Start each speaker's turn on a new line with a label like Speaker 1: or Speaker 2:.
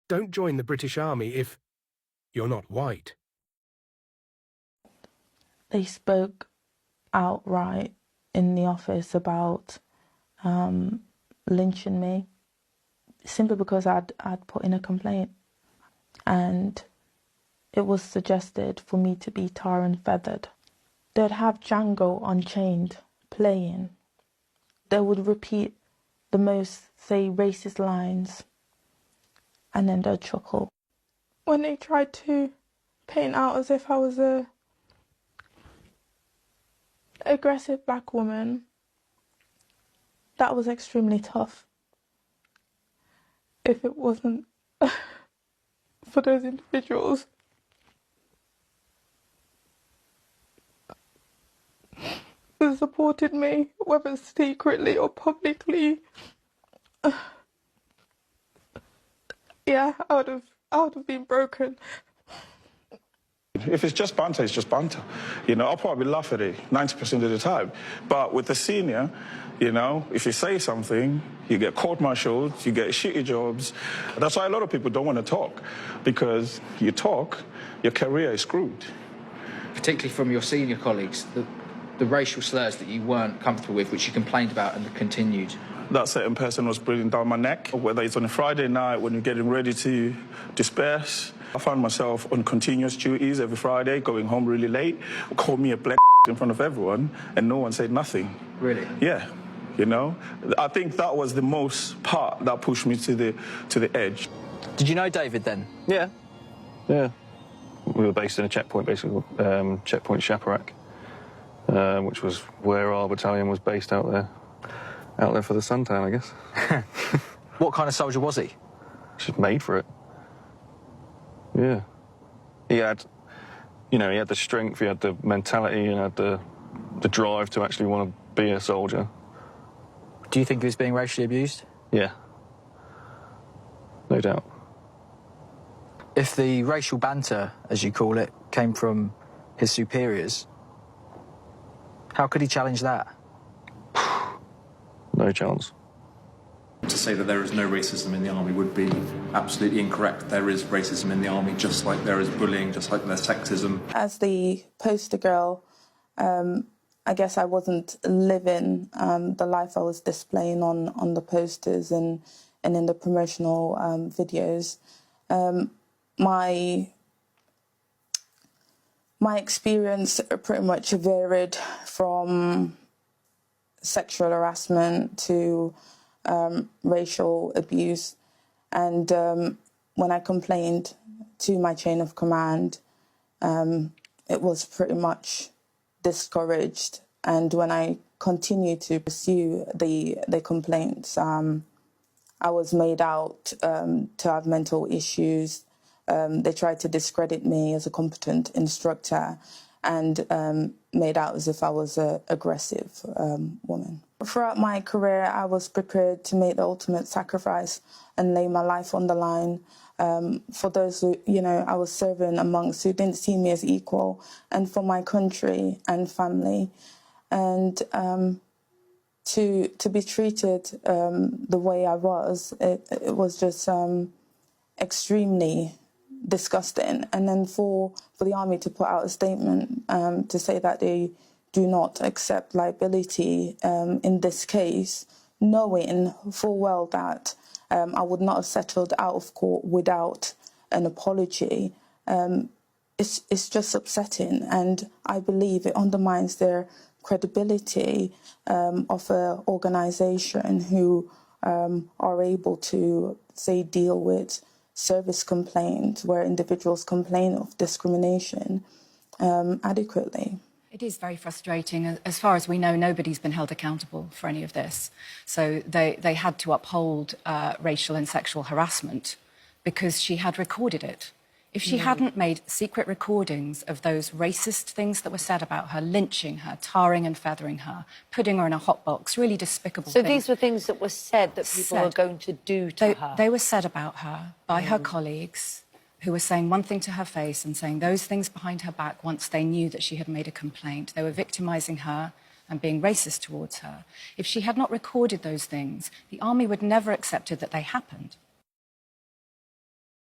Speaker 1: Don't join the British Army if you're not white.
Speaker 2: They spoke outright in the office about lynching me simply because I'd put in a complaint, and it was suggested for me to be tar and feathered. They'd have Django Unchained playing. They would repeat the most, say, racist lines, and then they'd chuckle. When they tried to paint out as if I was a aggressive black woman, that was extremely tough. If it wasn't for those individuals who supported me, whether secretly or publicly, yeah, I would have been broken.
Speaker 3: If it's just banter, it's just banter. You know, I'll probably laugh at it 90% of the time. But with the senior, you know, if you say something, you get court-martialed, you get shitty jobs. That's why a lot of people don't want to talk, because you talk, your career is screwed.
Speaker 4: Particularly from your senior colleagues, the racial slurs that you weren't comfortable with, which you complained about and continued.
Speaker 3: That certain person was breathing down my neck, whether it's on a Friday night when you're getting ready to disperse. I found myself on continuous duties every Friday, going home really late, call me a black in front of everyone, and no one said nothing.
Speaker 4: Really?
Speaker 3: Yeah, you know? I think that was the most part that pushed me to the edge.
Speaker 5: Did you know David then?
Speaker 6: Yeah. Yeah. We were based in a checkpoint, basically, checkpoint Shaparak, which was where our battalion was based out there. Out there for the suntan, I guess.
Speaker 5: What kind of soldier was he?
Speaker 6: Just made for it. Yeah. He had, you know, he had the strength, he had the mentality, and had the drive to actually want to be a soldier.
Speaker 5: Do you think he was being racially abused?
Speaker 6: Yeah. No doubt.
Speaker 5: If the racial banter, as you call it, came from his superiors, how could he challenge that?
Speaker 6: No chance.
Speaker 7: To say that there is no racism in the army would be absolutely incorrect. There is racism in the army, just like there is bullying, just like there's sexism.
Speaker 2: As the poster girl, I guess I wasn't living the life I was displaying on the posters and in the promotional videos. My experience pretty much varied from sexual harassment to racial abuse, and when I complained to my chain of command, it was pretty much discouraged. And when I continued to pursue the complaints, I was made out to have mental issues. They tried to discredit me as a competent instructor, and made out as if I was an aggressive woman. Throughout my career, I was prepared to make the ultimate sacrifice and lay my life on the line for those who, you know, I was serving amongst, who didn't see me as equal, and for my country and family. And to be treated the way I was, it was just extremely disgusting. And then for the army to put out a statement to say that they do not accept liability in this case, knowing full well that I would not have settled out of court without an apology, it's just upsetting. And I believe it undermines their credibility of an organisation who are able to, say, deal with service complaints where individuals complain of discrimination adequately.
Speaker 8: It is very frustrating. As far as we know, nobody's been held accountable for any of this. So they had to uphold racial and sexual harassment because she had recorded it. If she hadn't made secret recordings of those racist things that were said about her, lynching her, tarring and feathering her, putting her in a hot box, really despicable things.
Speaker 9: So these were things that were said that people were going to do to her?
Speaker 8: They were said about her by her colleagues, who were saying one thing to her face and saying those things behind her back once they knew that she had made a complaint. They were victimising her and being racist towards her. If she had not recorded those things, the army would never have accepted that they happened.